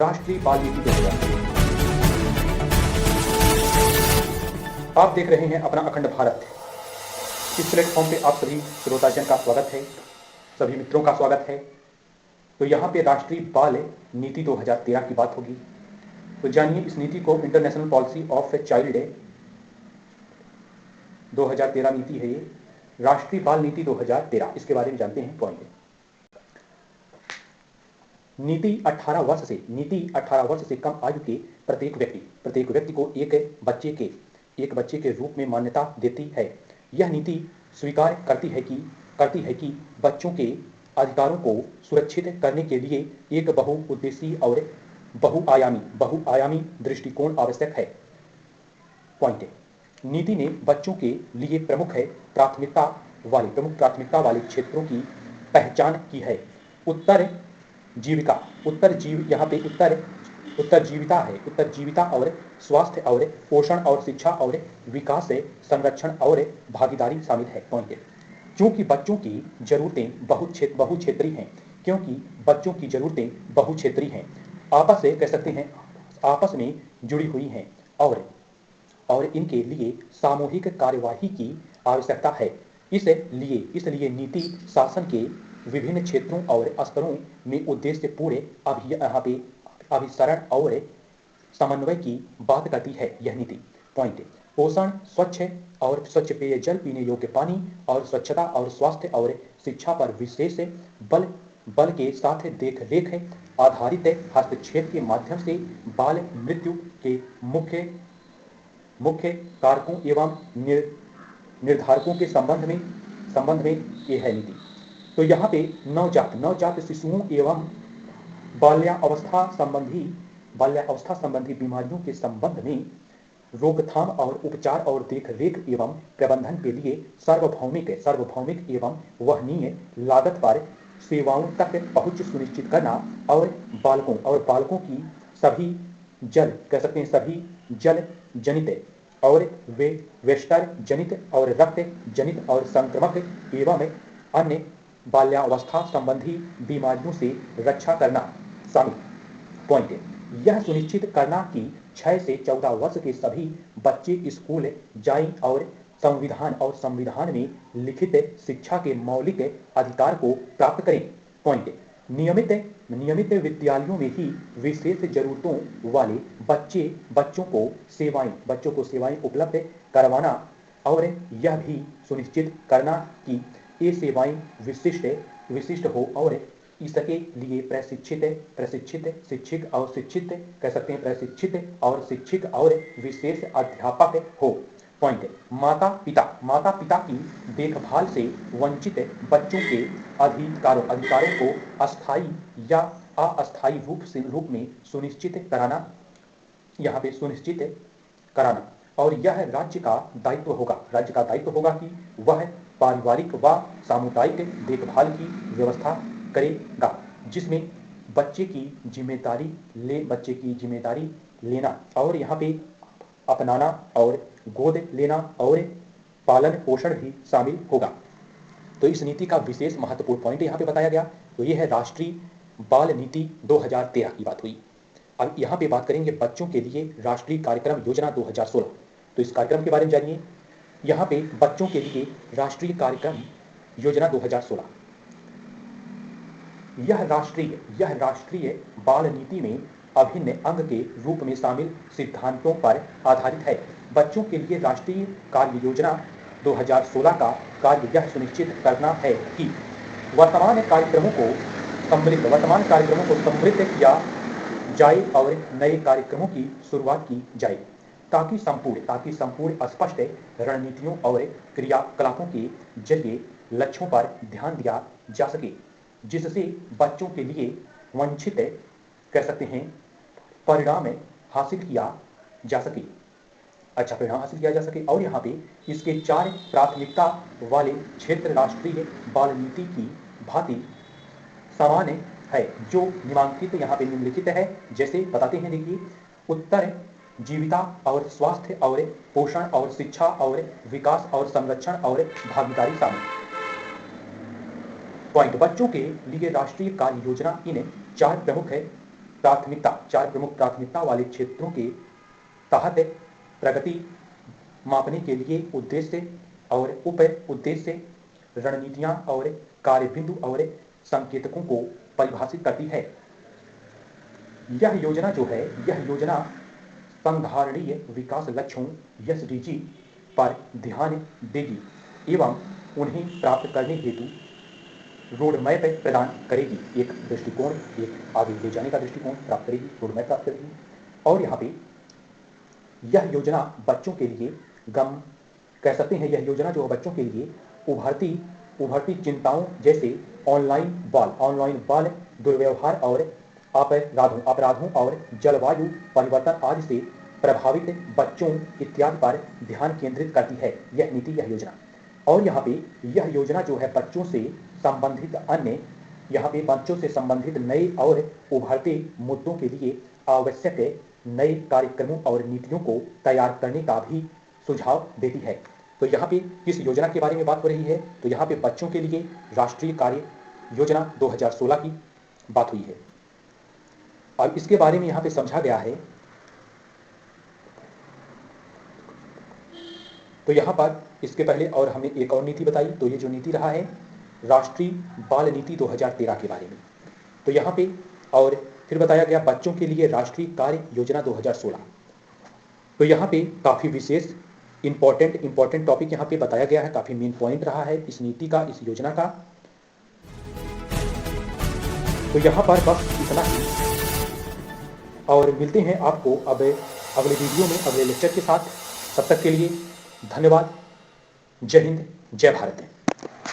राष्ट्रीय बाल नीति 2013। आप देख रहे हैं अपना अखंड भारत। इस प्लेटफॉर्म पे आप सभी श्रोताजन का स्वागत है, सभी मित्रों का स्वागत है। तो यहाँ पे राष्ट्रीय बाल नीति 2013 की बात होगी। तो जानिए इस नीति को, इंटरनेशनल पॉलिसी ऑफ चाइल्ड 2013 नीति है ये, राष्ट्रीय बाल नीति 2013। इसके बारे में जानते हैं पॉइंट। नीति 18 वर्ष से कम आयु के प्रत्येक व्यक्ति को एक बच्चे के रूप में मान्यता देती है। यह नीति स्वीकार करती है कि बच्चों के अधिकारों को सुरक्षित करने के लिए एक बहुउद्देशीय और बहुआयामी दृष्टिकोण आवश्यक है। पॉइंट। नीति ने बच्चों के लिए प्रमुख प्राथमिकता वाले क्षेत्रों की पहचान की है। यहाँ पे उत्तरजीविता और स्वास्थ्य और पोषण और शिक्षा और विकास से संरक्षण और भागीदारी शामिल है। पॉइंट। क्योंकि बच्चों की जरूरतें बहुक्षेत्रीय हैं, आपस से कह सकते हैं आपस में जुड़ी हुई हैं और इनके लिए सामूहिक कार्यवाही की आवश्यकता है। इसलिए नीति शासन के विभिन्न क्षेत्रों और स्तरों में उद्देश्य पूरे अभिसरण और समन्वय की बात करती है यह नीति। पॉइंट। पोषण, स्वच्छ पेयजल, पीने योग्य पानी और स्वच्छता और स्वास्थ्य और शिक्षा पर विशेष बल के साथ देख-रेख आधारित हस्तक्षेप के माध्यम से बाल मृत्यु के मुख्य कारकों एवं निर्धारकों के संबंध में ये है नीति। तो यहाँ पे नवजात शिशुओं एवं बाल्यावस्था संबंधी बीमारियों के संबंध में रोकथाम और उपचार और देखरेख एवं प्रबंधन के लिए सार्वभौमिक एवं वहनीय लागत पर सेवाओं तक पहुंच सुनिश्चित करना और बालकों की सभी जल जनित और वेस्टर जनित और रक्त जनित और संक्रमक एवं अन्य बाल्यावस्था संबंधी बीमारियों से रक्षा करना शामिल। पॉइंट। यह सुनिश्चित करना कि 6 से 14 वर्ष के सभी बच्चे स्कूल जाएं और संविधान में लिखित शिक्षा के मौलिक अधिकार को प्राप्त करें। पॉइंट। नियमित विद्यालयों में ही विशेष जरूरतों वाले बच्चों को सेवाएं उपलब्ध करवाना और यह भी सुनिश्चित करना कि ये सेवाएं विशिष्ट हो और इसके लिए प्रशिक्षित और शिक्षक और विशेष अध्यापक हो। पॉइंट। माता पिता की देखभाल से वंचित बच्चों के अधिकारों को अस्थायी या अस्थायी रूप में सुनिश्चित कराना और यह राज्य का दायित्व होगा कि वह पारिवारिक व सामुदायिक देखभाल की व्यवस्था करेगा, जिसमें बच्चे की जिम्मेदारी लेना और यहाँ पे अपनाना और गोद लेना और पालन पोषण भी शामिल होगा। तो इस नीति का विशेष महत्वपूर्ण पॉइंट यहाँ पे बताया गया। तो ये है राष्ट्रीय बाल नीति 2013 की बात हुई। अब यहाँ पे बात करेंगे बच्चों के लिए राष्ट्रीय कार्यक्रम योजना 2016। तो इस कार्यक्रम के बारे में जानिए। यहाँ पे बच्चों के लिए राष्ट्रीय कार्यक्रम योजना 2016 यह राष्ट्रीय बाल नीति में अभिन्न अंग के रूप में शामिल सिद्धांतों पर आधारित है। बच्चों के लिए राष्ट्रीय कार्य योजना 2016 का कार्य यह सुनिश्चित करना है कि वर्तमान कार्यक्रमों को समृद्ध किया जाए और नए कार्यक्रमों की शुरुआत की जाए, ताकि संपूर्ण स्पष्ट रणनीतियों और क्रियाकलापों के जरिए लक्ष्यों पर ध्यान दिया जा सके, जिससे बच्चों के लिए वांछित कह सकते हैं परिणाम हासिल किया जा सके, अच्छा परिणाम हासिल किया जा सके। और यहाँ पे इसके 4 प्राथमिकता वाले क्षेत्र राष्ट्रीय बाल नीति की भांति सामान्य है, जो यहाँ पे निम्नलिखित है। जैसे बताते हैं, देखिए, उत्तर जीविता और स्वास्थ्य और पोषण और शिक्षा और विकास और संरक्षण और भागीदारी शामिल। पॉइंट। बच्चों के लिए राष्ट्रीय कार्य योजना इन 4 प्रमुख चार प्रमुख प्राथमिकता वाले क्षेत्रों के तहत प्रगति मापने के लिए उद्देश्य और उप उद्देश्य, रणनीतियां और कार्यबिंदु और संकेतकों को परिभाषित करती है। यह योजना जो है, यह योजना संधारणीय विकास लक्ष्यों एसडीजी पर ध्यान देगी एवं उन्हें प्राप्त करने हेतु रोड मैप प्रदान करेगी। एक दृष्टिकोण, एक आगे ले जाने का दृष्टिकोण प्राप्त करेगी, रोड मैप प्राप्त करेगी। और यहाँ पे यह योजना बच्चों के लिए कह सकते हैं, यह योजना जो है बच्चों के लिए उभरती चिंताओं जैसे ऑनलाइन बाल दुर्व्यवहार और अपराधों और जलवायु परिवर्तन आदि से प्रभावित बच्चों इत्यादि पर ध्यान केंद्रित करती है यह नीति, यह योजना। और यहाँ पे यह योजना जो है बच्चों से संबंधित नए और उभरते मुद्दों के लिए आवश्यक नए कार्यक्रमों और नीतियों को तैयार करने का भी सुझाव देती है। तो यहाँ पे किस योजना के बारे में बात हो रही है? तो यहाँ पे बच्चों के लिए राष्ट्रीय कार्य योजना 2016 की बात हुई है। अब इसके बारे में यहाँ पे समझा गया है। तो यहाँ पर इसके पहले और हमने एक और नीति बताई, तो ये जो नीति रहा है राष्ट्रीय बाल नीति 2013 के बारे में। तो यहाँ पे और फिर बताया गया बच्चों के लिए राष्ट्रीय कार्य योजना 2016। तो यहाँ पे काफी विशेष इंपॉर्टेंट टॉपिक यहाँ पे बताया गया है, काफी मेन पॉइंट रहा है इस नीति का, इस योजना का। तो यहाँ पर बस इतना ही, और मिलते हैं आपको अब अगले वीडियो में, अगले लेक्चर के साथ। तब तक के लिए धन्यवाद। जय हिंद, जय भारत।